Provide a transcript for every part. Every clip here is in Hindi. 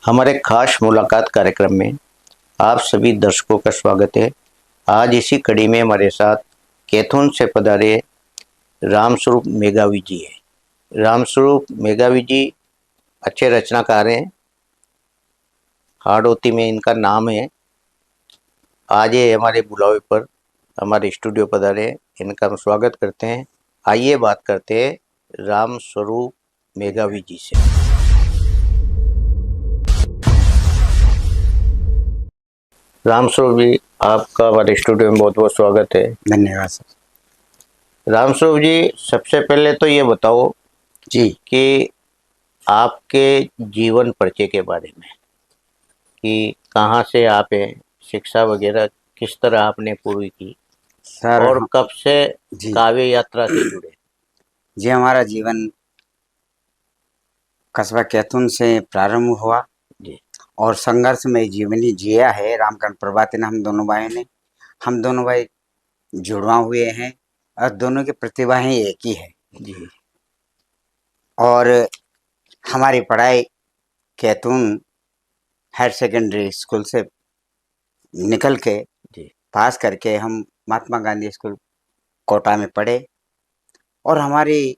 हमारे खास मुलाकात कार्यक्रम में आप सभी दर्शकों का स्वागत है। आज इसी कड़ी में हमारे साथ कैथून से पधारे रामस्वरूप मेघावी जी है। रामस्वरूप मेघावी जी अच्छे रचनाकार हैं, हाड़ौती में इनका नाम है। आज ये हमारे बुलावे पर हमारे स्टूडियो पधारे, इनका हम स्वागत करते हैं। आइए बात करते हैं रामस्वरूप मेघावी जी से। रामस्वरूप जी, आपका हमारे स्टूडियो में बहुत बहुत स्वागत है। धन्यवाद सर। रामस्वरूप जी, सबसे पहले तो ये बताओ जी कि आपके जीवन परिचय के बारे में, कि कहाँ से आप हैं, शिक्षा वगैरह किस तरह आपने पूरी की सर और कब से जी काव्य यात्रा से जुड़े। जी हमारा जीवन कस्बा कैथून से प्रारंभ हुआ जी और संघर्ष में जीवनी जिया है। रामकरण प्रभाती ने हम दोनों भाई जुड़वा हुए हैं और दोनों की प्रतिभाएं एक ही है। जी और हमारी पढ़ाई कैथून हायर सेकेंडरी स्कूल से निकल के जी पास करके हम महात्मा गांधी स्कूल कोटा में पढ़े। और हमारी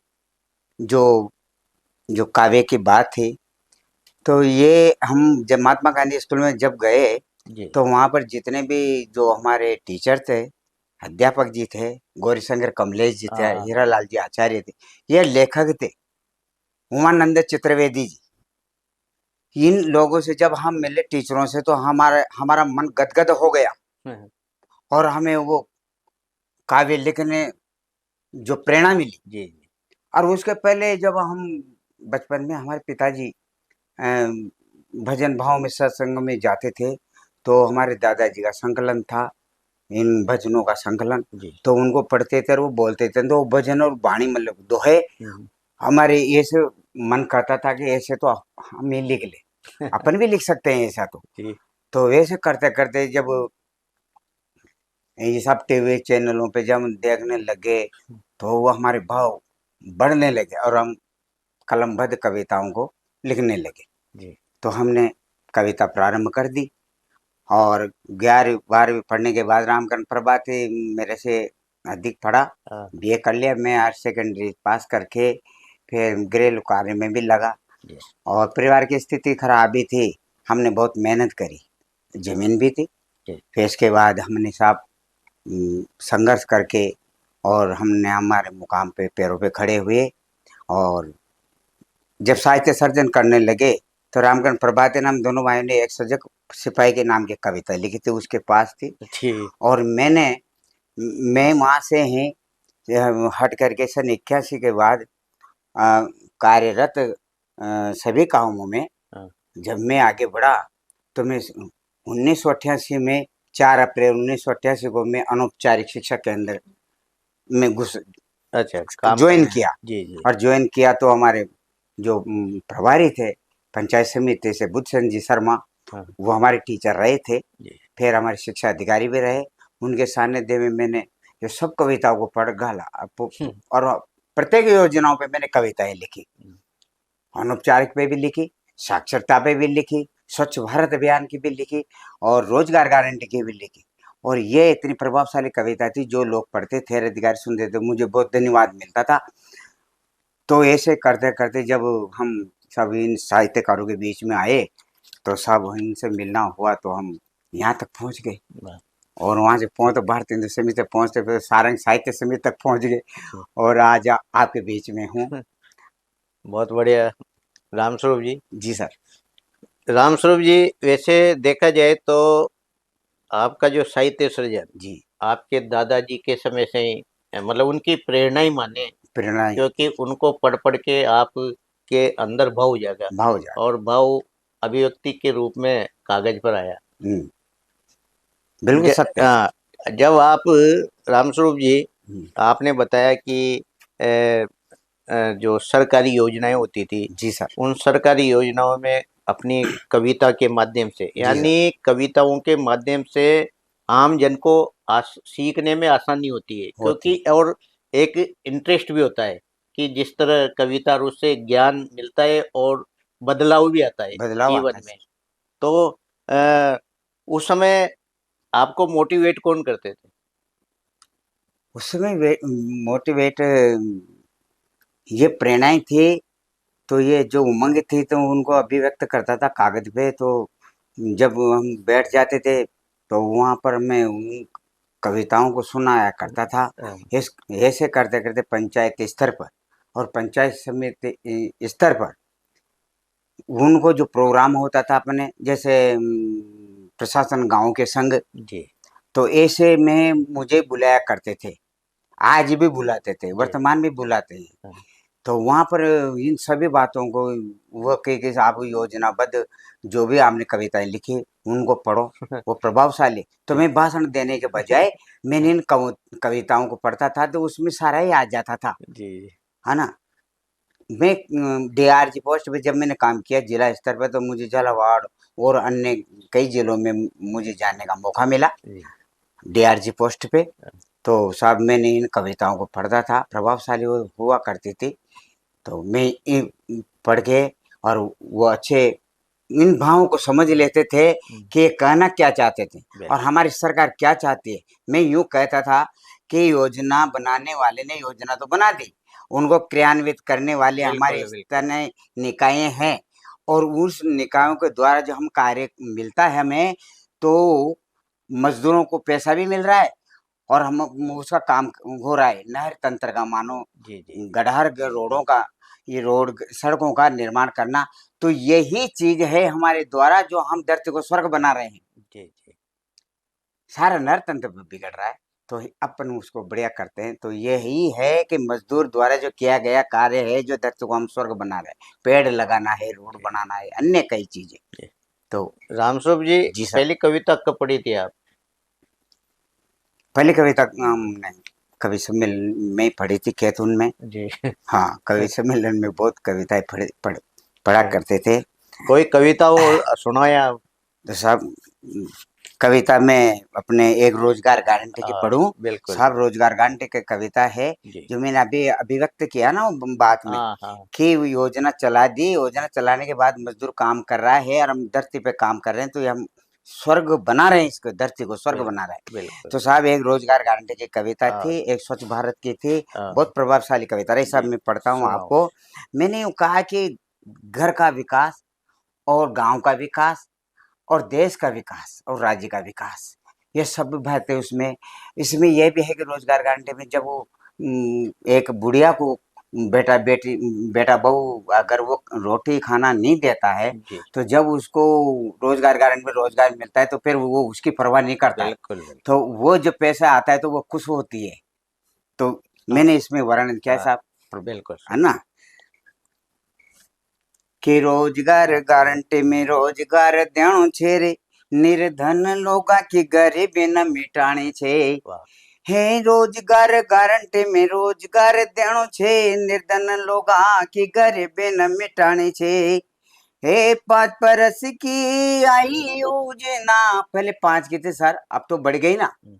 जो जो काव्य की बात थी, तो ये हम जब महात्मा गांधी स्कूल में जब गए जी तो वहाँ पर जितने भी जो हमारे टीचर थे, अध्यापक जी थे, गौरीशंकर कमलेश जी थे, हाँ हीरालाल जी आचार्य थे, ये लेखक थे, उमानंद चतुर्वेदी जी। इन लोगों से जब हम मिले टीचरों से, तो हमारा हमारा मन गदगद हो गया हाँ, और हमें वो काव्य लिखने जो प्रेरणा मिली। जी और उसके पहले जब हम बचपन में हमारे पिताजी अ, भजन भाव में सत्संग में जाते थे, तो हमारे दादाजी का संकलन था, इन भजनों का संकलन, जी तो उनको पढ़ते थे और वो बोलते थे, तो वो भजन और वाणी मतलब दोहे हम्म, हमारे ऐसे मन करता था कि ऐसे तो हम ही लिख ले, अपन भी लिख सकते हैं ऐसा। जी तो वैसे करते करते जब ये सब टीवी चैनलों पे जब हम देखने लगे, तो वो हमारे भाव बढ़ने लगे और हम कलमबद्ध कविताओं को लिखने लगे। जी तो हमने कविता प्रारंभ कर दी और 11वीं 12वीं पढ़ने के बाद रामकरण प्रभाती मेरे से अधिक पढ़ा, हाँ, बीए कर लिया। मैं हायर सेकेंडरी पास करके फिर घरेलू कार्य में भी लगा जी और परिवार की स्थिति खराब भी थी, हमने बहुत मेहनत करी, जमीन भी थी। जी फिर इसके बाद हमने साहब संघर्ष करके और हमने हमारे मुकाम पे पैरों पे खड़े हुए। और जब साहित्य सर्जन करने लगे, तो रामकरण प्रभाती ने हम दोनों भाइयों ने एक सजग सिपाही के नाम की कविता लिखी थी, उसके पास थी। जी और मैं वहाँ से ही हट करके सन 81 के बाद कार्यरत सभी कामों में हाँ, जब मैं आगे बढ़ा, तो मैं 1988 में 4 अप्रैल 1988 को मैं अनौपचारिक शिक्षा केंद्र में घुस अच्छा काम ज्वाइन करना है। किया। जी जी और ज्वाइन किया तो हमारे जो प्रभारी थे पंचायत समिति से बुद्धचंद जी शर्मा, हाँ वो हमारे टीचर रहे थे। जी फिर हमारे शिक्षा अधिकारी भी रहे। उनके सानिध्य में मैंने ये सब कविताओं को पढ़ गाला और प्रत्येक योजनाओं पे मैंने कविताएं लिखी, अनौपचारिक पे भी लिखी, साक्षरता पे भी लिखी, स्वच्छ भारत अभियान की भी लिखी और रोजगार गारंटी की भी लिखी। और ये इतनी प्रभावशाली कविता थी, जो लोग पढ़ते थे, अधिकारी सुनते थे, मुझे बहुत धन्यवाद मिलता था। तो ऐसे करते करते जब हम सब इन साहित्यकारों के बीच में आए, तो सब इनसे मिलना हुआ, तो हम यहाँ तक पहुँच गए। वाह, और वहाँ से पहुँच तो भारतीय हिंदू समिति तक पहुँचते फिर सारंग साहित्य समिति तक पहुँच गए और आज आपके बीच में हूँ। बहुत बढ़िया रामस्वरूप जी। जी सर। रामस्वरूप जी, वैसे देखा जाए तो आपका जो साहित्य सृजन जी आपके दादाजी के समय से ही मतलब उनकी प्रेरणा ही माने, प्रेरणा क्योंकि उनको पढ़ पढ़ के आप के अंदर भाव जागा भाव जा। और भाव अभिव्यक्ति के रूप में कागज पर आया। बिल्कुल सत्य। जब आप रामस्वरूप जी, हम्म, आपने बताया कि अ, जो सरकारी योजनाएं होती थी, जी सर। उन सरकारी योजनाओं में अपनी कविता के माध्यम से, जी सर। यानी कविताओं के माध्यम से आम जन को सीखने में आसानी होती है, होती क्योंकि और एक इंटरेस्ट भी होता है कि जिस तरह कविता और उससे ज्ञान मिलता है और बदलाव भी आता है बदलाव आता जीवन है में। सर। तो उस समय आपको मोटिवेट कौन करते थे? उस समय मोटिवेट ये प्रेरणाएं थी, तो ये जो उमंग थी तो उनको अभिव्यक्त करता था कागज पे। तो जब हम बैठ जाते थे तो वहाँ पर मैं उन कविताओं को सुनाया करता था। हाँ, ऐसे करते करते पंचायत स्तर पर और पंचायत समिति स्तर पर उनको जो प्रोग्राम होता था अपने, जैसे प्रशासन गांव के संग, जी, तो ऐसे में मुझे बुलाया करते थे। आज भी बुलाते थे, जी, वर्तमान में बुलाते हैं। हाँ, तो वहाँ पर इन सभी बातों को वो कह के आप योजनाबद्ध जो भी आपने कविताएं लिखी उनको पढ़ो, वो प्रभावशाली। तो जी, मैं भाषण देने के बजाय मैंने इन कविताओं को पढ़ता था, तो उसमें सारा ही आ जाता था, जी, है ना। मैं डीआरजी पोस्ट पे जब मैंने काम किया जिला स्तर पर, तो मुझे झालावाड़ और अन्य कई जिलों में मुझे जाने का मौका मिला जी, डीआरजी पोस्ट पे। तो साहब मैंने इन कविताओं को पढ़ता था, प्रभावशाली हुआ करती थी। तो मैं पढ़ के और वो अच्छे इन भावों को समझ लेते थे कि ये कहना क्या चाहते थे और बिल्कुल, हमारी सरकार क्या चाहती है। मैं यूं कहता था कि योजना बनाने वाले ने योजना तो बना दी, उनको क्रियान्वित करने वाले हमारे बिल्कुल, बिल्कुल, स्थानीय निकाय हैं, और उस निकायों के द्वारा जो हम कार्य मिलता है हमें, तो मजदूरों को पैसा भी मिल रहा है और हम उसका काम हो रहा है। नहर तंत्र का मानो, जी, जी, गढ़ार रोडों का, ये रोड सड़कों का निर्माण करना, तो यही चीज है हमारे द्वारा जो हम धरती को स्वर्ग बना रहे हैं। जी, जी, सारा नर तंत्र बिगड़ रहा है, तो अपन उसको बढ़िया करते हैं। तो यही है कि मजदूर द्वारा जो किया गया कार्य है, जो धरती को हम स्वर्ग बना रहे हैं, पेड़ लगाना है, रोड जी, बनाना है, अन्य कई चीजें। जी। तो रामस्वरूप जी, जी सर, पहली कविता कब पढ़ी थी आप? पहली कविता हमने कवि सम्मेलन में पढ़ी थी, कैथून में। जी। हाँ, कवि सम्मेलन में बहुत कविताएं पढ़ा करते थे। कोई कविता हो सुनाया आप? तो साहब कविता में अपने एक रोजगार गारंटी की हाँ, पढ़ूं। बिल्कुल, साहब रोजगार गारंटी की कविता है, जी। जो मैंने अभी अभिव्यक्त किया ना वो बात में, हाँ, हाँ, कि वो योजना चला दी, योजना चलाने के बाद मजदूर काम कर रहा है और हम धरती पे काम कर रहे हैं, तो ये हम स्वर्ग बना रहे हैं, इसको धरती को स्वर्ग बिल्कुल, बना रहे हैं। बिल्कुल। तो साहब एक रोजगार गारंटी की कविता हाँ, थी, एक स्वच्छ भारत की थी, हाँ, बहुत प्रभावशाली कविता रही साहब। जी, मैं पढ़ता हूँ सुनाओ। आपको। मैंने यूँ कहा कि घर का विकास और गांव का विकास और देश का विकास और राज्य का विकास, ये सब बात है उसमें। इसमें यह भी है कि रोजगार गारंटी में जब वो एक बुढ़िया को बेटा बहू अगर वो रोटी खाना नहीं देता है, जी, तो जब उसको रोजगार गारंटी में रोजगार मिलता है, तो फिर वो उसकी परवाह नहीं करता है। बिल्कुल, बिल्कुल। तो वो जो पैसा आता है तो वो खुश होती है। तो हाँ, मैंने इसमें वर्णन किया है हाँ, साहब, बिल्कुल है सही। ना, कि रोजगार गारंटी में रोजगार देणो छे रे, निर्धन लोगा की गरीबी न मिटाणी छे। वाह! हे रोजगार गारंटी में रोजगार देणो छे, निर्धन लोगा की गरीबी न मिटाणी छे। हे 5 बरस की आई योजना, पहले 5 की थी सर, अब तो बढ़ गई ना। हुँ,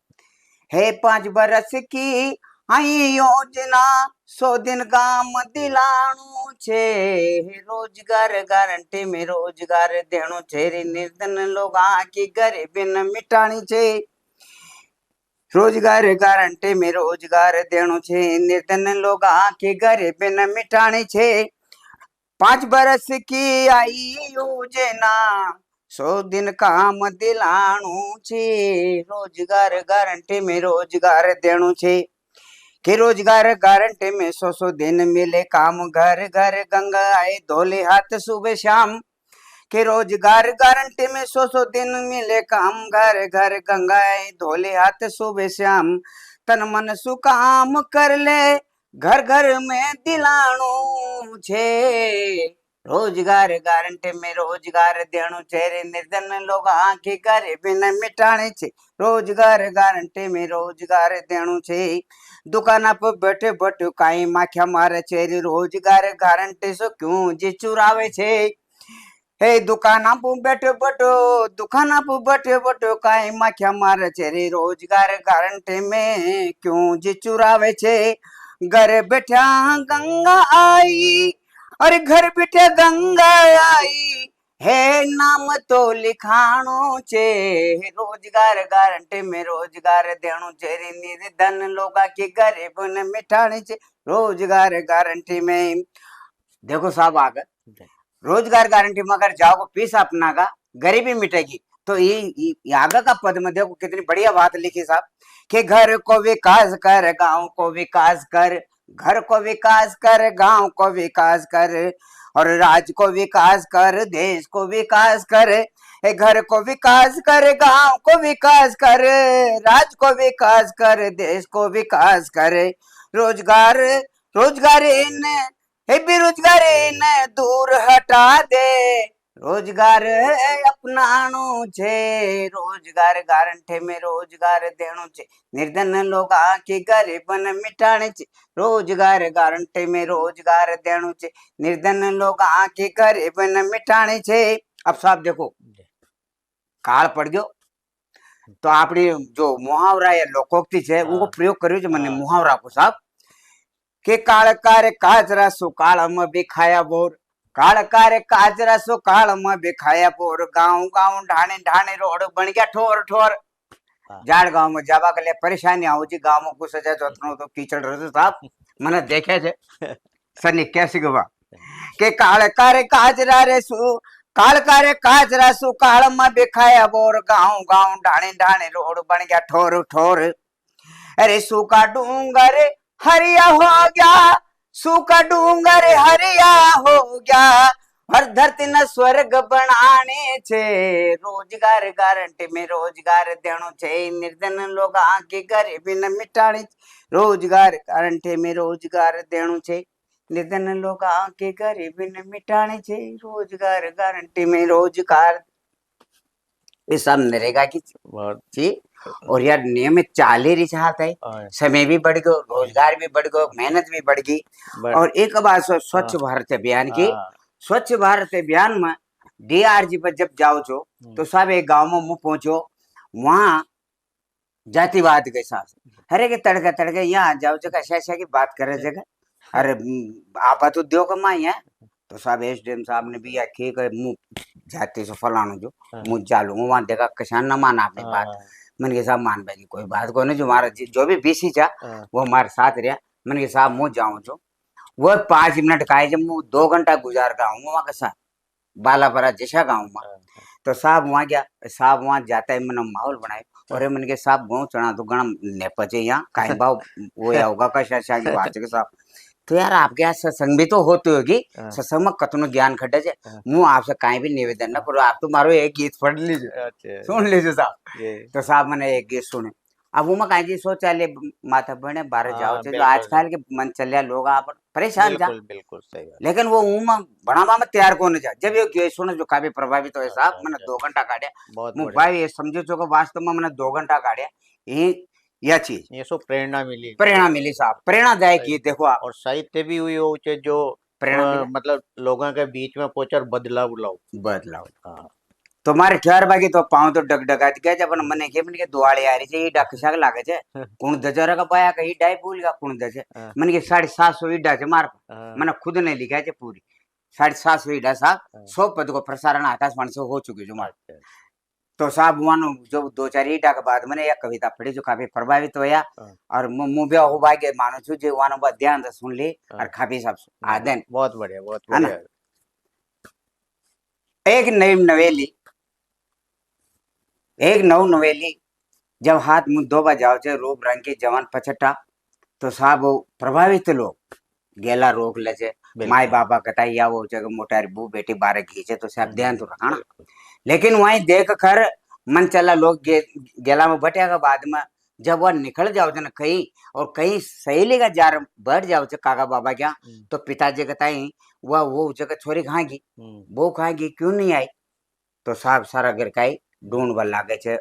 है 5 बरस की आई योजना, 100 दिन काम दिलाणु छे। हे रोजगार गारंटी में रोजगार देणो छे रे, निर्धन लोगा की गरीबी न मिटाणी छे। रोजगार गारंटी में रोजगार देणो छे, निर्धन लोगा की गरीबी न मिटाणी छे। 5 बरस की आई योजना, 100 दिन काम दिलाणु छे। रोजगार गारंटी में रोजगार देणु छे, कि रोजगार गारंटी में 100 दिन मिले काम, घर घर गंगा आए धोले हाथ सुबह शाम। कि रोजगार गारंटी में 100 दिन मिले काम, घर घर गंगा आए धोले हाथ सुबह शाम। तन मन सु काम कर ले, घर घर में दिलाणु छे। रोजगार गारंटी में रोजगार देणु छे रे, निर्धन लोग आंखी गरीबी न मिटाणी छे। रोजगार गारंटी में रोजगार देणु छे। दुकाना पर बैठे बैठे काई माखिया मारे छे रे, रोजगार गारंटी सो क्यों जी चुरावे छे। हे दुकाना पर बैठे बैठो, दुकाना पर बैठे बैठो काई माखिया मारे छे रे, रोजगार गारंटी में क्यों जी चुरावे छे। घर बैठा गंगा आई, अरे घर बैठे गंगा आई, हे नाम तो लिखाणो छे, रोजगार गारंटी में रोजगार देणो छे, निर्धन लोगा की गरीब ने मिठाणी छे, रोजगार गारंटी में। देखो साहब आगे रोजगार गारंटी में अगर जाओगे पीस अपना का गरीबी मिटेगी। तो ये आगे का पद में देखो कितनी बढ़िया बात लिखी साहब कि घर को विकास कर, गांव को विकास कर, घर को विकास कर, गांव को विकास कर, और राज्य को विकास कर, देश को विकास कर। घर को विकास कर, गांव को विकास कर, राज्य को विकास कर, देश को विकास कर। रोजगार रोजगारी ने बेरोजगारी ने दूर हटा दे, रोजगार अपनाणो छे, रोजगार गारंटी में रोजगार देणो छे, निर्धन लोगा की गरीब ने मिटाणी छे, रोजगार गारंटी में रोजगार देणो छे, निर्धन लोगा की गरीब ने मिटाणी छे। अब साहब देखो काल पड़ गयो तो आपड़ी जो मुहावरा या लोकोक्ति छे उनको प्रयोग कर्यो छे मने मुहावरा को साहब के काल कार्य काजरा सुकाल में बिखाया बोर, काल कार्य काजरा सुकाल में बिखाया बोर, गांव गांव ढाणे ढाणे रोड बन गया ठोर ठोर। जाड़ गांव में जावा के लिए परेशानी आऊ जी, गांव में घुस जाए तो कीचड़ रहतो साहब मने देखे छे सनी कैसी गवा के काल कार्य काजरा रे सु काल कार्य काजरा सुकाल में बिखाया बोर, गांव गांव ढाणे ढाणे रोड बन गया ठोर ठोर। अरे सूखा डूंगर हरिया हो गया, सूखा डूंगर हरिया हो गया, हर धरती न स्वर्ग बनाने छे, रोजगार गारंटी में रोजगार देणो छे, निर्धन लोग की गरीबी न मिटाणी, रोजगार गारंटी में रोजगार देणो छे, निर्धन लोग की गरीबी न मिटाणी छे, रोजगार गारंटी में रोजगार। ये सब नरेगा की जी। और यार नियमित चाल ही रही हालत है, समय भी बढ़ गयो, रोजगार भी बढ़ गयो, मेहनत भी बढ़ गई। और एक बात स्वच्छ भारत अभियान की, स्वच्छ भारत अभियान में डीआरजी पर जब जाओ छो तो सब एक गांव में मुंह पहुंचो, वहां जातिवाद के साथ अरे के तड़का तड़के यहाँ जाओ जगह ऐसा की बात करे जगह, अरे आपात उद्योग में है तो साहब एसडीएम साहब ने भी आखी मुंह जाति से फलानु जो मुंह चालू वहां देखा किसान न माना अपनी बात। मन के साहब मान भाई कोई बात को नहीं, जो हमारा जो भी बीसी था वो हमारे साथ रहा। मन के साहब मुँह जाऊं जो वो 5 मिनट का है, जब मुँह 2 घंटा गुजार का हूँ वहाँ के साथ बालापरा जैसा गाँव में। तो साहब वहाँ गया, साहब वहाँ जाता है मैंने माहौल बनाए और मन के साहब गाँव चढ़ा तो गणम नेपचे यहाँ कहीं भाव वो या होगा कशा की बात है साहब। तो यार आपके यहाँ सत्संग भी तो होती होगी, सत्संग में कतनो ज्ञान खड्डे छे, मुँह आपसे कहीं भी निवेदन न करो, आप तो मारो एक गीत पढ़ लीजिए सुन लीजिए साहब। तो साहब मैंने एक गीत सुने, अब वो मैं कहीं जी शौचालय माथा बने बाहर जाओ जो आजकल के मन चलिया लोग आप परेशान जा, बिल्कुल सही बात। लेकिन वो उमा बनावा में तैयार कौन जा, जब ये गीत सुने जो काफी प्रभावित हुए साहब मैंने 2 घंटा काढ़िया मु भाई ये समझो छो कि वास्तव में मैंने 2 घंटा काढ़िया यह चीज ये सो प्रेरणा मिली साहब, प्रेरणादायक गीत देखो आप। और साहित्य भी हुई हो जो प्रेरणा मतलब लोगों के बीच में पहुंचा बदलाव बदलाव। हाँ तो मारे ठहर बाकी तो पाँव तो डगडगा गया जब मने के मन के दुआले आ रही छे ईडा खिसाक लागे छे कुण दजरा का पाया का ईडा ही भूल गया कुण दजे मन के 750 ईडा छे मार मैंने खुद ने लिखा छे पूरी 750 ईडा साहब 100 पद को प्रसारण आकाशवाणी से हो चुकी जो मार। तो साहब वहाँ जो 2-4 ईटा के बाद मैंने एक कविता पढ़ी जो काफी प्रभावित होया और मुझे हो भाग्य मानो छु जो वहाँ बात ध्यान से सुन ली और काफी सब आदन बहुत बढ़िया। एक नव नवेली जब हाथ मुंह धोबा जाओ छे रूप रंग के जवान पछटा तो साहब प्रभावित लोग गेला रोक ले छे, माई बाबा कताई आवो छे मोटारी बू बेटी बारे खींचे तो साहब ध्यान तो रखना। लेकिन वहीं देख कर मन चला लोग गेला में बटिया के बाद में जब वह निकल जाओ छे ना कहीं और कहीं सहेली का जार बढ़ जाओ छे काका बाबा क्या तो पिताजी कताई वह वो जगह छोरी खाएगी वो खाएगी क्यों नहीं आई तो साहब सारा घर काई ढूंढ बल लागे छे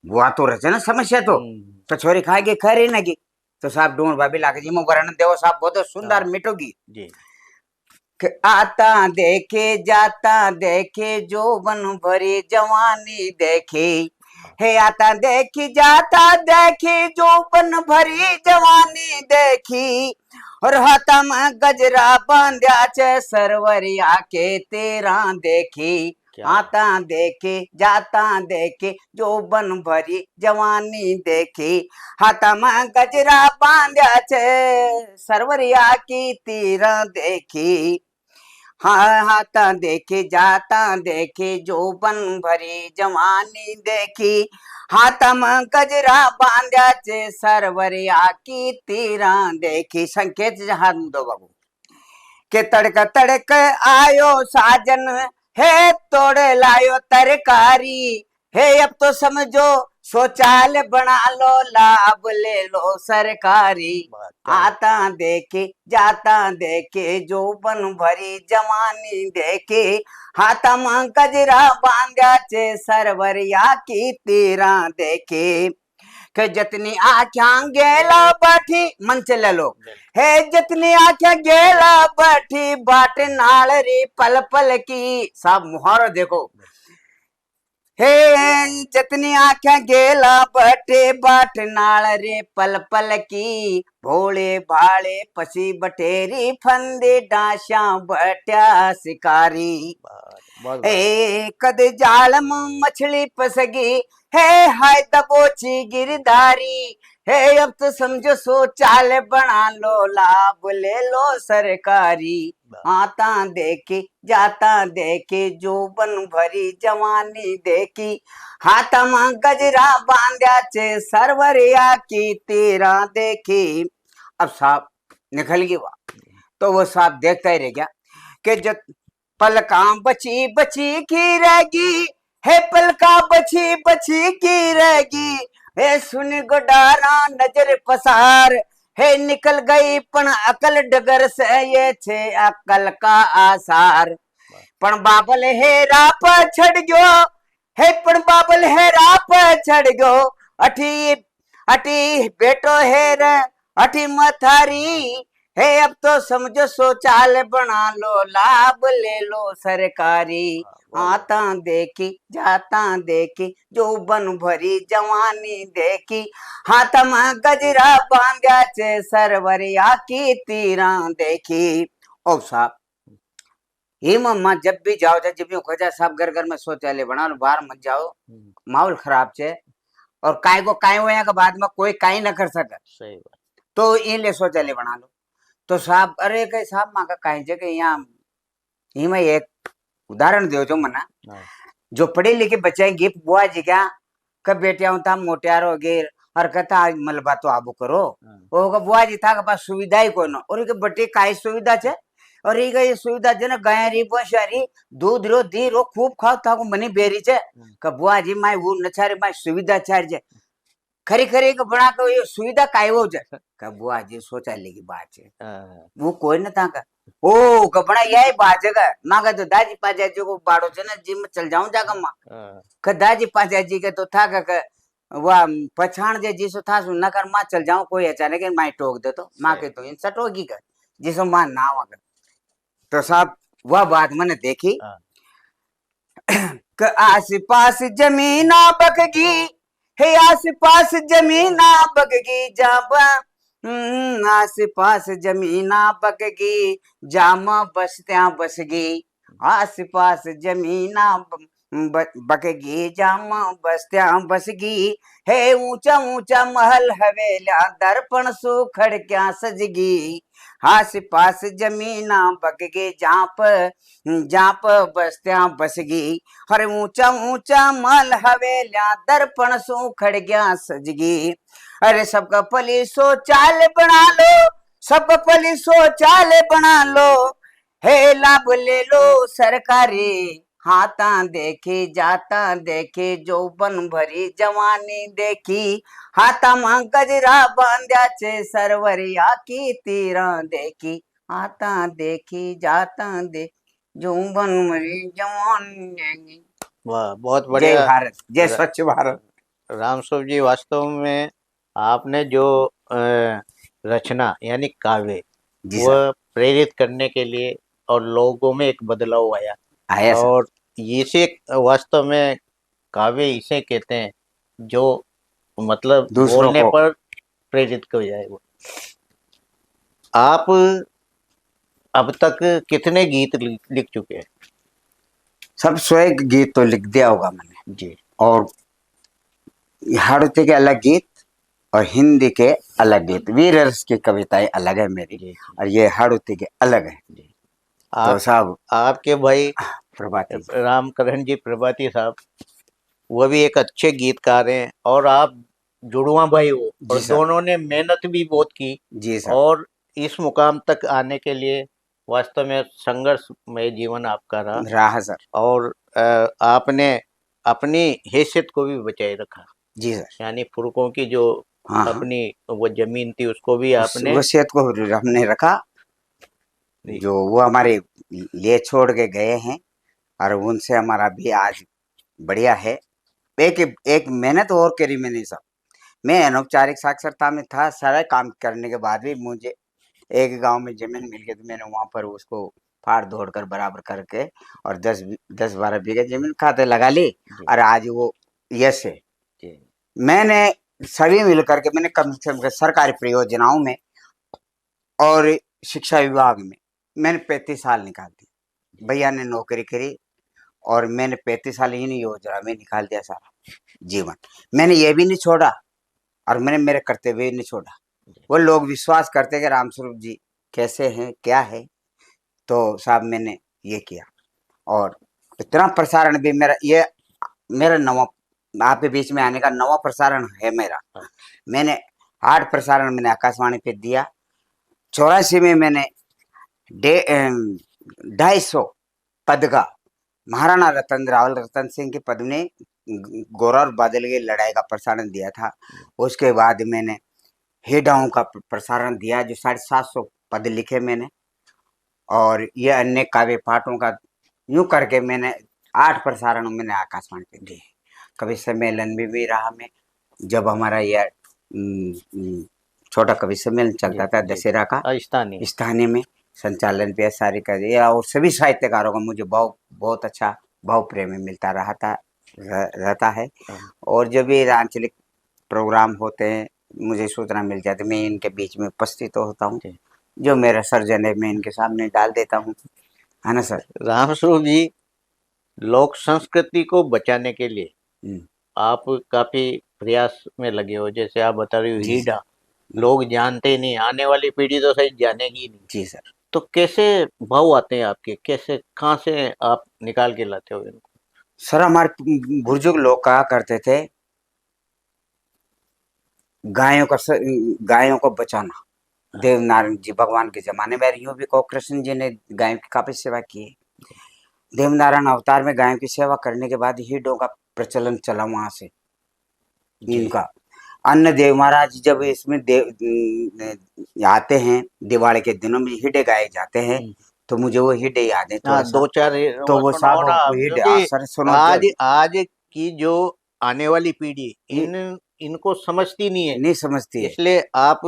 वो तो रहे ना समस्या तो छोरी खाएगी खरी नगी तो साहब ढूंढ भाभी लागे जी मो वर्णन देवो साहब बहुत सुंदर मिटोगी आता देखे जाता देखे जोबन भरी जवानी देखे हे आता देखी जाता देखी जोबन भरी जवानी देखी और हाथा में गजरा बांध्या छे सरवरिया के तेरा देखी। क्या आता देखे जाता देखे जो बन भरी जवानी देखी। हाथा में गजरा बांध्या छे सरवरिया की तीरा देखी। हाँ हाथा देखे जाता देखे जो बन भरी जवानी देखी। हाथा में गजरा बांध्या छे सरवरिया की तीरा देखी। संकेत हाथ दो बाबू के तड़क तड़क आयो साजन है तोड़ लायो तरकारी। हे अब तो समझो शौचालय बना लो लाभ ले लो सरकारी। आता देखे जाता देखे जो बन भरी जवानी देखे। हाथा में गजरा बांध्या छे सरवरिया की तीरा देखे। के जितनी आख्या गेला बैठी मन चले लो है जितनी आख्या गेला बैठी बाट नाल रे पल पल की। सब मुहारा देखो हे जितनी आख्या गेला बैठे बाट नाल रे पल पल की। भोले भाले पसी बटेरी फंदे डाशा बट्या शिकारी। ए कद जाल में मछली फसगी है हाय दबोची गिरधारी। है अब तो समझो शौचालय बना लो लाभ ले लो सरकारी। आता देखे जाता देखे जो बन भरी जवानी देखी। हाथा में गजरा बांध्या छे सरवरिया की तेरा देखी। अब साहब निकल गई वहां तो वो साहब देखता ही रह गया कि जब पलका बची बची की रहेगी है पलका बची बची की रहेगी। हे सुन गोडारा नजर पसार है निकल गई पण अकल डगर से ये छे अकल का आसार। पण बाबल हेरा पर छड़ गयो है पण बाबल हेरा पर छड़ गयो। अठी अठी बेटो हेर अठी मथारी। है अब तो समझो शौचालय बना लो लाभ ले लो सरकारी। आता देखी जाता देखी जो बन भरी जवानी देखी। हाथ में गजरा बांध्या छे सरवरिया की तीरा देखी। ओ साहब हे मम्मा जब भी जाओ जब भी खोजा साहब घर घर में शौचालय बना लो बाहर मत जाओ माहौल खराब छे और काय को काय होया के बाद में कोई काय न कर सके। सही बात। तो इन ले शौचालय बना लो तो साहब अरे कई साहब माँ का कहीं जगह यहाँ में एक उदाहरण दो जो मना जो पढ़े लिखे बच्चे गिफ्ट बुआ जी क्या कब बेटिया था मोटियार हो गए और कहता मलबा तो आबू करो वो बुआ जी था पास सुविधा ही कोई ना और बटे काई सुविधा छे और ये सुविधा जे ना गाय री बसारी दूध रो दी रो खूब खाओ था को मनी बेरी छे का बुआ जी माय वो नछारे माय सुविधा छार जे खरी खरी के बना तो ये सुविधा काय हो जाए का बुआ जी शौचालय की बात है वो कोई न था का ओ कपड़ा यही बात है माँ का तो दादी पाजा जी को बाड़ो छे ना जिम चल जाऊं जागा माँ का दादी पाजा जी के तो था का वह पछाण जे जिसो था सु न कर माँ चल जाऊं कोई अचानक माँ टोक दे तो माँ के तो इन सटोगी का जिसो माँ ना होगा तो साहब वह बात मैंने देखी कि आस पास जमीना बकगी है आस पास जमीना बकगी जाबा आस पास जमीना बकगी जामा बसत्या बसगी। आस पास जमीना बकगी जामा बसत्या बसगी। है ऊंचा ऊंचा महल हवेलिया दर्पण सुखड़ क्या सजगी। आस पास जमीना बकगी जाप बसत्या बसगी। हर ऊंचा ऊंचा महल हवेलिया दर्पण सुखड़ गया सजगी। अरे सबका पली शौचालय बना लो सबका पली शौचालय बना लो हे लाभ ले लो सरकारी। हाथा देखी जाता देखे जो बन भरी जवानी देखी। हाथा में गजरा बांध्या छे सरवरिया की तीरा देखी। हाथा देखी जाता दे जो बन भरी जवानी देखी। वाह बहुत जय बढ़िया। भारत जय स्वच्छ भारत। रामस्वरूप जी वास्तव में आपने जो रचना यानी काव्य वह प्रेरित करने के लिए और लोगों में एक बदलाव आया और इसे वास्तव में काव्य इसे कहते हैं जो मतलब बोलने पर प्रेरित हो जाए वो। आप अब तक कितने गीत लिख चुके हैं? सब 100 गीत तो लिख दिया होगा मैंने। जी और हाड़ौती के अलग गीत और हिंदी के अलग गीत, वीर रस की कविताएं अलग है मेरी, जी और ये हाड़ौती के अलग है। जी। तो आप साहब आपके भाई प्रभाती जी। रामकरण जी प्रभाती साहब, वो भी एक अच्छे गीतकार हैं, और आप जुड़वा भाई हो, और जी सर। दोनों ने मेहनत भी बहुत की, जी सर। और इस मुकाम तक आने के लिए वास्तव में संघर्षमय जीवन आपका रहा, रहा सर। और आपने अपनी हैसियत को भी बचाए रखा। जी सर। यानी पुरखों की जो हाँ हाँ, अपनी वो जमीन थी उसको भी आपने। वसीयत को हमने रखा, जी जो वो हमारे लिए छोड़ के गए हैं, और उनसे हमारा भी आज बढ़िया है। एक एक मेहनत और करी मैंने सब। मैं अनौपचारिक साक्षरता में था, सारा काम करने के बाद भी मुझे एक गांव में जमीन मिल गई, तो मैंने वहां पर उसको फाड़ दौड़ कर बराबर करके और 10-12 बीघे जमीन खाते लगा ली, जी और आज वो यस है। जी मैंने सभी मिल करके मैंने कम से कम सरकारी परियोजनाओं में और शिक्षा विभाग में मैंने 35 साल निकाल दिए। भैया ने नौकरी करी और मैंने 35 साल इन योजना में निकाल दिया सारा जीवन। मैंने ये भी नहीं छोड़ा, और मैंने मेरे कर्तव्य नहीं छोड़ा। वो लोग विश्वास करते कि रामस्वरूप जी कैसे हैं, क्या है, तो साहब मैंने ये किया। और इतना प्रसारण भी मेरा, ये मेरा नवा, आपके बीच में आने का नवा प्रसारण है मेरा। मैंने 8 प्रसारण मैंने आकाशवाणी पे दिया। 84 में मैंने 250 पद का महाराणा रावल रतन सिंह के पद में गोरा और बादल की लड़ाई का प्रसारण दिया था। उसके बाद मैंने हेडाओं का प्रसारण दिया, जो 750 पद लिखे मैंने, और ये अन्य काव्य पाठों का, यूं करके मैंने 8 प्रसारण मैंने आकाशवाणी पे दिए। कवि सम्मेलन में भी रहा मैं, जब हमारा यह छोटा कवि सम्मेलन चलता था दशहरा का, स्थानीय स्थानीय में संचालन पे सारी का दिया, और सभी साहित्यकारों का मुझे बहुत अच्छा भाव प्रेम मिलता रहता है। और जब ये आंचलिक प्रोग्राम होते हैं, मुझे सूचना मिल जाती, मैं इनके बीच में उपस्थित होता हूँ। जो मेरा सर्जन है मैं इनके सामने डाल देता हूँ, है ना सर। रामस्वरूप जी, लोक संस्कृति को बचाने के लिए हम्म, आप काफी प्रयास में लगे हो। जैसे आप बता रहे हो जी हीडा, लोग जानते ही नहीं, आने वाली पीढ़ी तो सही जानेगी ही नहीं। जी सर। तो कैसे भाव आते हैं आपके, कैसे कहाँ से आप निकाल के लाते हो इनको? सर हमारे बुजुर्ग लोग कहा करते थे, गायों को बचाना। देवनारायण जी भगवान के जमाने में, यूं भी को कृष्ण जी ने गायों की काफी सेवा की है। देवनारायण अवतार में गायों की सेवा करने के बाद हीडों का प्रचलन चला वहां से इनका। अन्य देव महाराज जब इसमें आते हैं, दिवाली के दिनों में हिडे गाए जाते हैं, तो मुझे वो हिडे याद है थोड़ा हाँ, सा। दो चार तो वो वो सुनाओ साहब ना वो आप, हिडे, क्योंकि सर सुनो आज आज की जो आने वाली पीढ़ी ये इनको समझती नहीं है, नहीं समझती है। इसलिए आप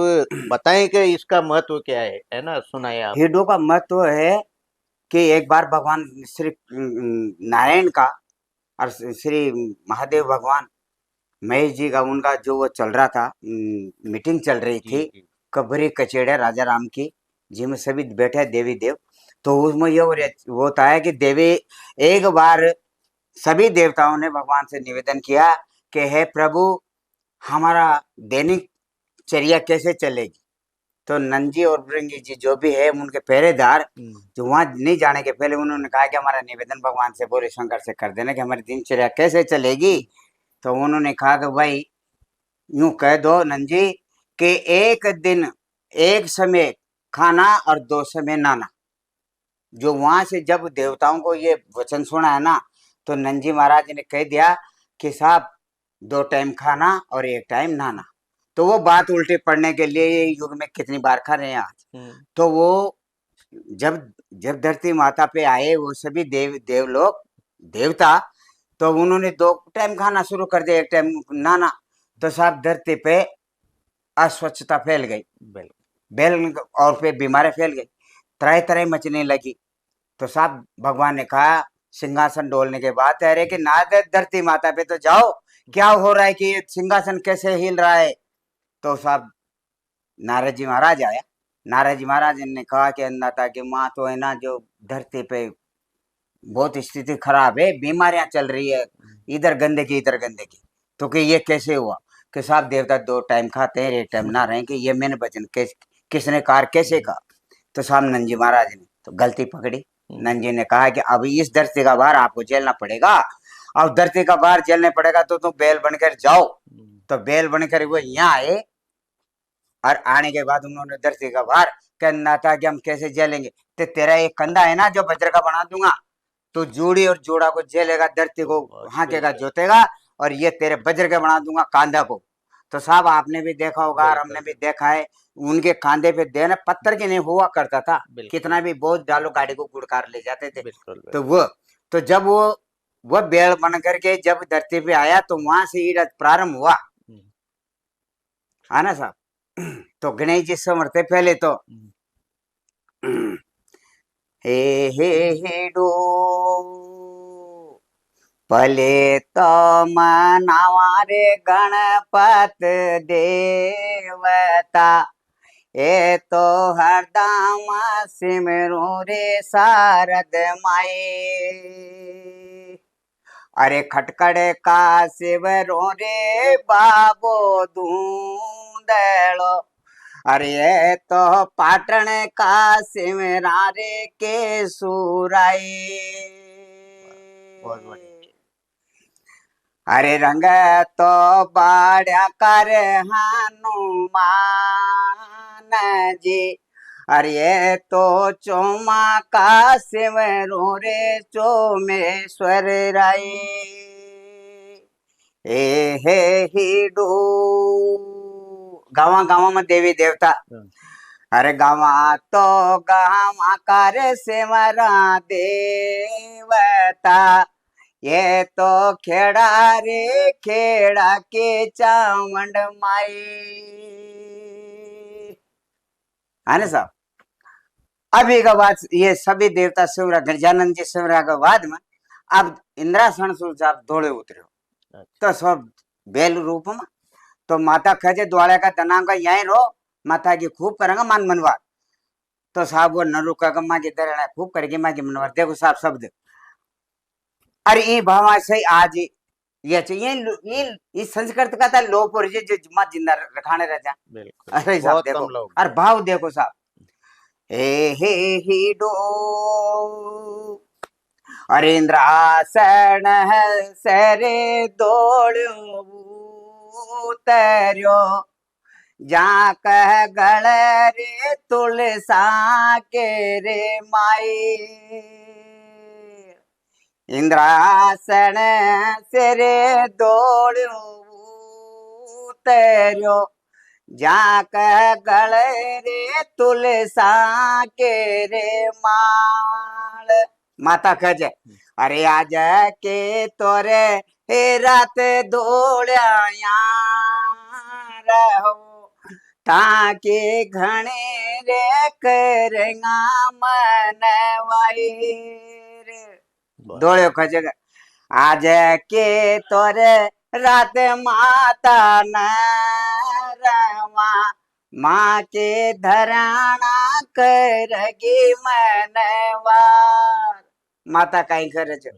बताएं कि इसका महत्व क्या है ना, सुनाए आप। हिडो का महत्व है कि एक बार भगवान श्री नारायण का और श्री महादेव भगवान महेश जी का, उनका जो वो चल रहा था, मीटिंग चल रही जी थी, जी कबरी कचेड़े राजा राम की, जिसमें सभी बैठे हैं देवी देव। तो उसमें ये वो होता है कि देवी, एक बार सभी देवताओं ने भगवान से निवेदन किया कि हे प्रभु, हमारा दैनिक चर्या कैसे चलेगी। तो नंजी और भृंगी जी जो भी है उनके पहरेदार, जो वहां नहीं जाने के पहले उन्होंने कहा कि हमारा निवेदन भगवान से बोले शंकर से कर देना कि हमारी दिनचर्या कैसे चलेगी। तो उन्होंने कहा कि भाई यूं कह दो नंजी कि एक दिन एक समय खाना और 2 समय नहाना। जो वहां से जब देवताओं को ये वचन सुना है ना, तो नंजी महाराज ने कह दिया कि साहब 2 टाइम खाना और 1 टाइम नहाना। तो वो बात उल्टे पड़ने के लिए ये युग में कितनी बार खा रहे हैं आज। तो वो जब जब धरती माता पे आए वो सभी देव लोग, देवता, तो उन्होंने 2 टाइम खाना शुरू कर दिया, 1 टाइम नहाना। तो साहब धरती पे अस्वच्छता फैल गई, बैल और पे बीमारी फैल गई, तरह तरह मचने लगी। तो साहब भगवान ने कहा सिंहासन डोलने के बाद, अरे कि ना धरती माता पे तो जाओ, क्या हो रहा है कि ये सिंहासन कैसे हिल रहा है। तो साहब नारद जी महाराज आया, नारद जी महाराज ने कहा कि अन्नदाता कि माँ तो है ना जो धरती पे बहुत स्थिति खराब है, बीमारियां चल रही है, इधर गंदगी इधर गंदगी। तो कि ये कैसे हुआ? कि साहब देवता 2 टाइम खाते हैं, एक टाइम ना रहे, कि ये मैंने वचन किसने कहा, कैसे कहा? तो साहब नंद जी महाराज ने तो गलती पकड़ी। नंद जी ने कहा कि अभी इस धरती का भार आपको झेलना पड़ेगा, और धरती का भार झेलने पड़ेगा तो तुम बैल बनकर जाओ। तो बैल बनकर वो यहाँ आए, और आने के बाद उन्होंने धरती का भार कहना था कि हम कैसे झेलेंगे? तो तेरा एक कंधा है ना जो वज्र का बना दूंगा, तो जोड़ी और जोड़ा को झेलेगा, धरती को हाकेगा जोतेगा, और ये तेरे वज्र के बना दूंगा कांधा को। तो साहब आपने भी देखा होगा और हमने भी देखा है, उनके कांधे पे देना पत्थर के नहीं हुआ करता था, कितना भी बोझ डालो गाड़ी को गुड़कार ले जाते थे। तो वो तो जब वो बेड़ बन करके जब धरती पे आया तो वहां से ही प्रारंभ हुआ, है ना साहब? तो गणेश जी समर्थ पहले तो हे डो पहले तो मनावा रे गणपत देवता, ए तो हरदम सिमरो रे शारद माए। अरे खटकड़ का शिवरो रे बाबो धूंदड़ो, अरे ये तो पाटण का सिमरा रे के सुराई। अरे रंग तो बाड़ा कर हनुमान जी, अरे ये तो चोमा का सिमरो रे चोमेश्वर राय। ए हे हिडू गावा गावा में देवी देवता, अरे गावा तो गावा कर सिमरा देवता, ये तो खेड़ा रे खेड़ा के चावंड माई, है ना साहब? अभी का बाद ये सभी देवता शिवरा गजानंद जी शिवरा के बाद में अब इंद्रासन साहब दौड़े उतरे हो, तो सब बेल रूप में। तो माता खजे द्वारा का दनांग का यही रो, माता की खूब करेंगे मान मनवार। तो साहब वो न रुका माँ की तरह खूब करेगी माँ की मनवार। देखो साहब शब्द, अरे ये भावा से आज ये चाहिए ये संस्कृत का था लोप और जो माँ जिंदा रखाने रह जा। अरे साहब देखो, अरे भाव देखो साहब, हे ही डो अरे इंद्रासन सरे दौड़ो उतर्यो, जा कह गल रे तुलसा के रे माई। इंद्रासन सिरे दौड़ो उतर्यो, जाक गल रे तुलसा के रे माल। माता कहे अरे आज के तोरे हे रात दौड़या रहो, ताकि घने रे करेगा मनवाई। दौड़ो खज आज के तोरे रात माता न रवा, माँ के धराना करगी मनवार। माता कहीं करे छे,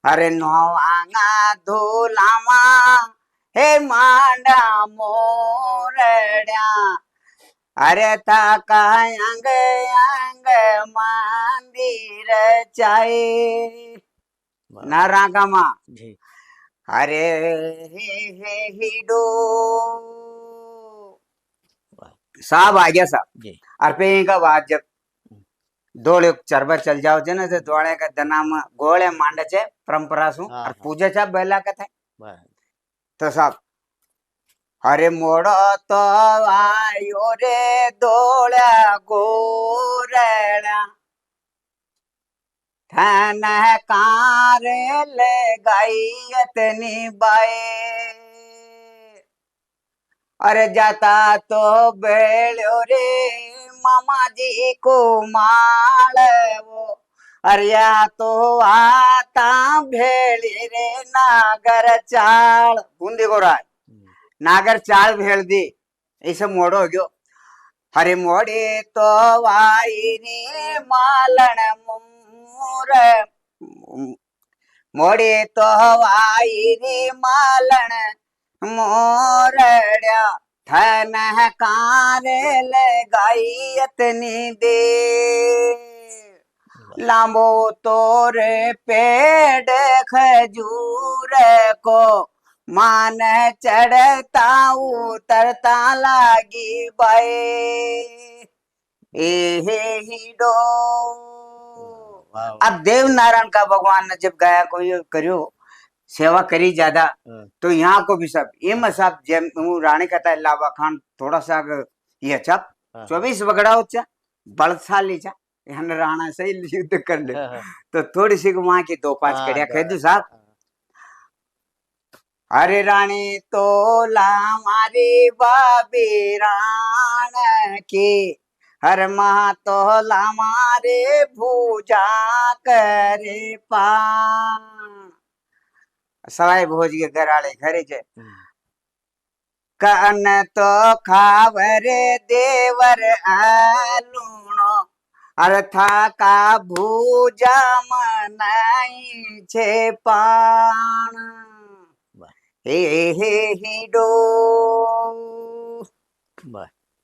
अरे नोवांगा धोलावा हे मांडा मोरड्या, अरे था अंग अंग मंदिर चाहे ना रागमा। अरे हे हिडो साहब आ गया साहब। और पे का बाद जब दौड़े चरबर चल जाओ छे ने तो दौड़े का दना में गोळे मांडे छे परंपरा सु और पूजे छे बेला के थे। तो साहब अरे मोड़ो तो आयो रे दौड़ा गोरड़ा, थन कार ले गायतनी बाए, अरे जाता तो बेड़ो रे मामा जी को माल वो, अरे या तो आता भेड़ी रे नागर चाल बूंदी को राय नागर चाल भेड़ दी, इसे मोड़ो गयो। हरे मोड़े तो वाई रे मालन मोर, मोड़े तो वाई रे मालन मोरड़ा, थन कार लगाई इतनी दे, लांबो तोर पेड़ खजूर को मान चढ़ता उतरता लागी बाए, ए हे ही डो। वाह। अब देव नारायण का भगवान ने जब गाया को ये करियो सेवा करी ज्यादा, तो यहाँ को भी सब इम सब जेम रानी कहता है लावा खान थोड़ा सा ये चप 24 बगड़ा उच्चा बलशाली चा यहाँ राणा से ही युद्ध कर ले, तो थोड़ी सी वहां की 2-5 कड़िया खेदू साहब। अरे रानी तो ला मारी बाबी राण की, हर माँ तो ला मारे भूजा करे पान, सवाई भोज के घराड़े घरे जे कन तो खावरे देवर लूणो, अर्था का भूजा मनाई छे पान, हे डो।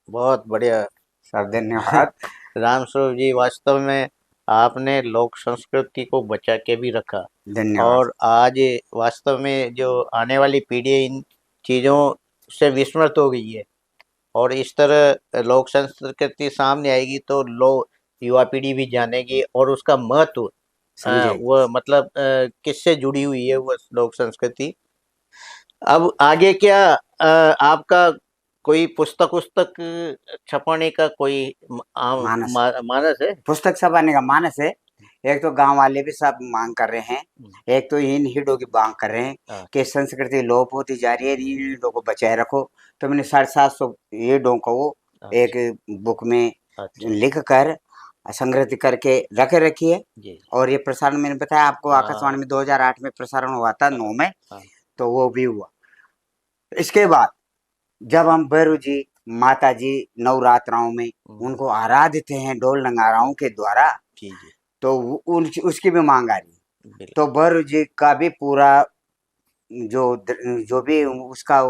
बहुत बढ़िया सर धन्यवाद। राम स्वरूप जी, वास्तव में आपने लोक संस्कृति को बचा के भी रखा, धन्यवाद। और आज वास्तव में जो आने वाली पीढ़ी इन चीज़ों से विस्मृत हो गई है, और इस तरह लोक संस्कृति सामने आएगी तो लोग युवा पीढ़ी भी जानेगी, और उसका महत्व वो मतलब किससे जुड़ी हुई है वो लोक संस्कृति। अब आगे क्या आपका कोई पुस्तक छपाने का कोई मानस है? पुस्तक छपाने का मानस है। एक तो गांव वाले भी सब मांग कर रहे हैं, एक तो इन हिडो की मांग कर रहे हैं कि संस्कृति लोप होती जा रही है, इन हिडो को बचाए रखो। तो मैंने 750 हिडो को एक बुक में लिख कर संग्रहित करके रखी है, और ये प्रसारण मैंने बताया आपको आकाशवाणी में 2008 में प्रसारण हुआ था 9 में, तो वो भी हुआ। इसके बाद जब हम भैरू जी माता जी नवरात्राओं में उनको आराधित हैं ढोल नगाराओं के द्वारा, तो उसकी भी मांग आ रही है। तो भैरू जी का भी पूरा जो भी उसका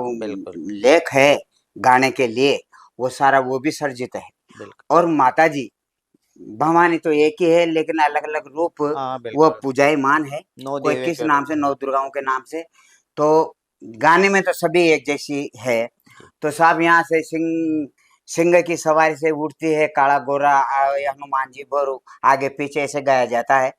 लेख है गाने के लिए, वो सारा वो भी सर्जित है। और माता जी भवानी तो एक ही है, लेकिन अलग अलग रूप वो पूजायमान है, कोई किस नाम से, नौ दुर्गाओं के नाम से। तो गाने में तो सभी एक जैसी है। तो साहब यहाँ से सिंह की सवारी से उठती है काला गोरा हनुमान जी भैरू आगे पीछे ऐसे गाया जाता है,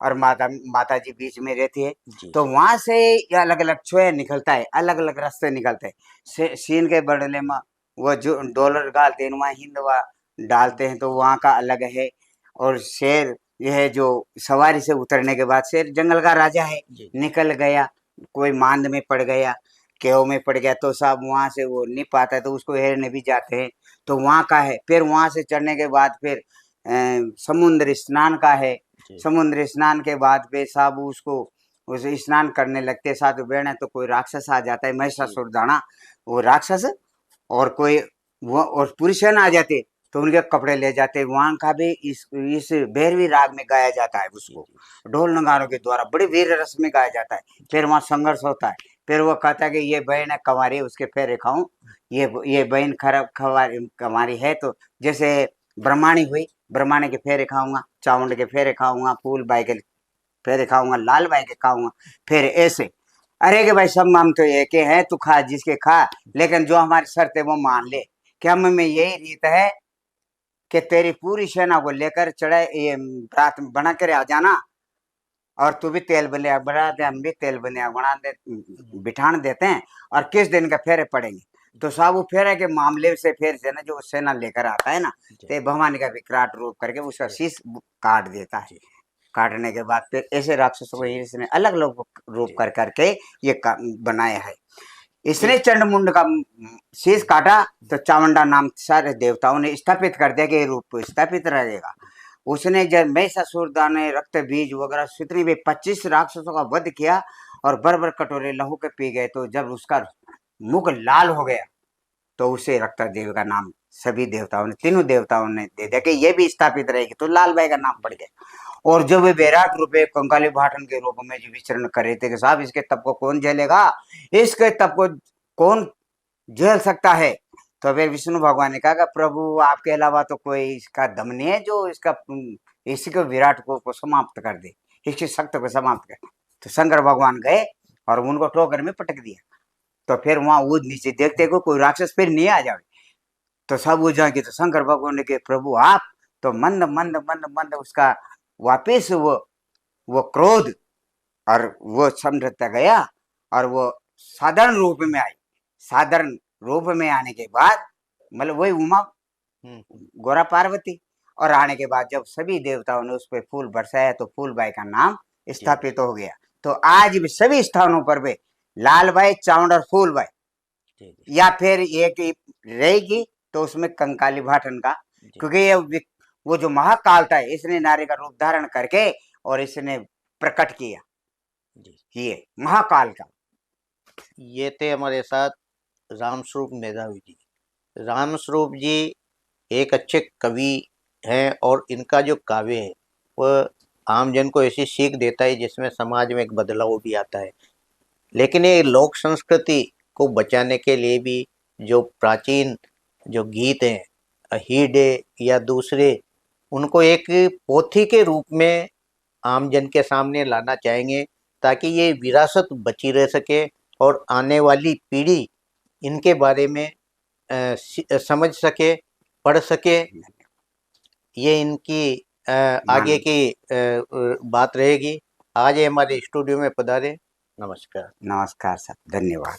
और माता जी बीच में रहती है। तो वहां से अलग अलग छुए निकलता है, अलग अलग रास्ते निकलते हैं। सीन के बदले में वो जो डॉलर डालते हैं वहाँ हिंदवा डालते हैं, तो वहाँ का अलग है। और शेर यह जो सवारी से उतरने के बाद शेर जंगल का राजा है, निकल गया, कोई मांद में पड़ गया, केव में पड़ गया, तो साहब वहां से वो नहीं पाता है, तो उसको हेरने भी जाते हैं, तो वहां का है। फिर वहां से चढ़ने के बाद फिर समुद्र स्नान का है। समुद्र स्नान के बाद फिर साहब उसको उसे स्नान करने लगते साथ बैठे, तो कोई राक्षस आ जाता है महिषासुर दाना, वो राक्षस, और कोई वो और पूरी सेना आ जाती, तो उनके कपड़े ले जाते। वहां का भी इस भैरवी राग में गाया जाता है, उसको ढोल नगारों के द्वारा बड़े वीर रस में गाया जाता है। फिर वहां संघर्ष होता है, फिर वो कहता है कि ये बहन है कंवारी, उसके फेरे खाऊं, ये बहन खराब कंवारी है, तो जैसे ब्रह्माणी हुई, ब्रह्माणी के फेरे खाऊंगा, चावंड के फेरे खाऊंगा, फूल बाई के फेरे खाऊंगा, लाल बाई के खाऊंगा, फिर ऐसे। अरे कि भाई सब हम तो एक है, तू खा जिसके खा, लेकिन जो हमारी शर्त है वो मान ले। क्या में यही रीत है कि तेरी पूरी सेना को लेकर चढ़े ये रात बना कर आ जाना, और तू भी तेल बलिया बढ़ा दे, हम भी तेल बलिया बना दे, बिठान देते हैं, और किस दिन का फेरे पड़ेंगे। तो साहब वो फेरे के मामले से फिर से ना जो सेना लेकर आता है ना, तो भवानी का विकराट रूप करके उसका शीश काट देता है। काटने के बाद फिर ऐसे राक्षसों को इसने अलग अलग रूप कर करके ये बनाया है। इसने चंडमुंड का शीश काटा, तो चामुंडा नाम सारे देवताओं ने स्थापित कर दिया कि ये रूप स्थापित रहेगा। उसने जब महिषासुर ने रक्त बीज वगैरह सुत्री में 25 राक्षसों का वध किया, और बर कटोरे लहू के पी गए। तो जब उसका मुख लाल हो गया, तो उसे रक्त देव का नाम सभी देवताओं ने, तीनों देवताओं ने दे दिया कि ये भी स्थापित रहेगी, तो लाल भाई का नाम पड़ गया। और जब वे विराट रूप में कंकाली भाटन के रूप में जो विचरण कर रहे थे कि साहब इसके तप को कौन झेलेगा, इसके तप को कौन झेल सकता है, तो फिर विष्णु भगवान ने कहा कि प्रभु आपके अलावा तो कोई इसका दम नहीं है जो इसका इसी को विराट को समाप्त कर दे, इसकी शक्ति को समाप्त कर। तो शंकर भगवान गए और उनको टोकर में पटक दिया। तो फिर वहां वो नीचे देखते को कोई राक्षस फिर नहीं आ जाए, तो सब वो जाके तो शंकर भगवान ने कहा प्रभु आप, तो मंद मंद मंद मंद उसका वापिस वो क्रोध और वो समझता गया और वो साधारण रूप में आई। साधारण रूप में आने के बाद मतलब वही उमा गोरा पार्वती, और आने के बाद जब सभी देवताओं ने उस पर फूल बरसाया तो फूलबाई का नाम स्थापित हो गया। तो आज भी सभी स्थानों पर वे लाल भाई, चावंड और फूलबाई, या फिर एक रहेगी तो उसमें कंकाली भाटन का, क्योंकि ये वो जो महाकाल था इसने नारी का रूप धारण करके और इसने प्रकट किया ये महाकाल का। ये थे हमारे साथ रामस्वरूप मेधावी जी। रामस्वरूप जी एक अच्छे कवि हैं और इनका जो काव्य है वह आम जन को ऐसी सीख देता है जिसमें समाज में एक बदलाव भी आता है। लेकिन ये लोक संस्कृति को बचाने के लिए भी जो प्राचीन जो गीत हैं, अहीडे या दूसरे, उनको एक पोथी के रूप में आम जन के सामने लाना चाहेंगे ताकि ये विरासत बची रह सके और आने वाली पीढ़ी इनके बारे में समझ सके, पढ़ सके। ये इनकी आगे की बात रहेगी। आज ये हमारे स्टूडियो में पधारे। नमस्कार। नमस्कार सर, धन्यवाद।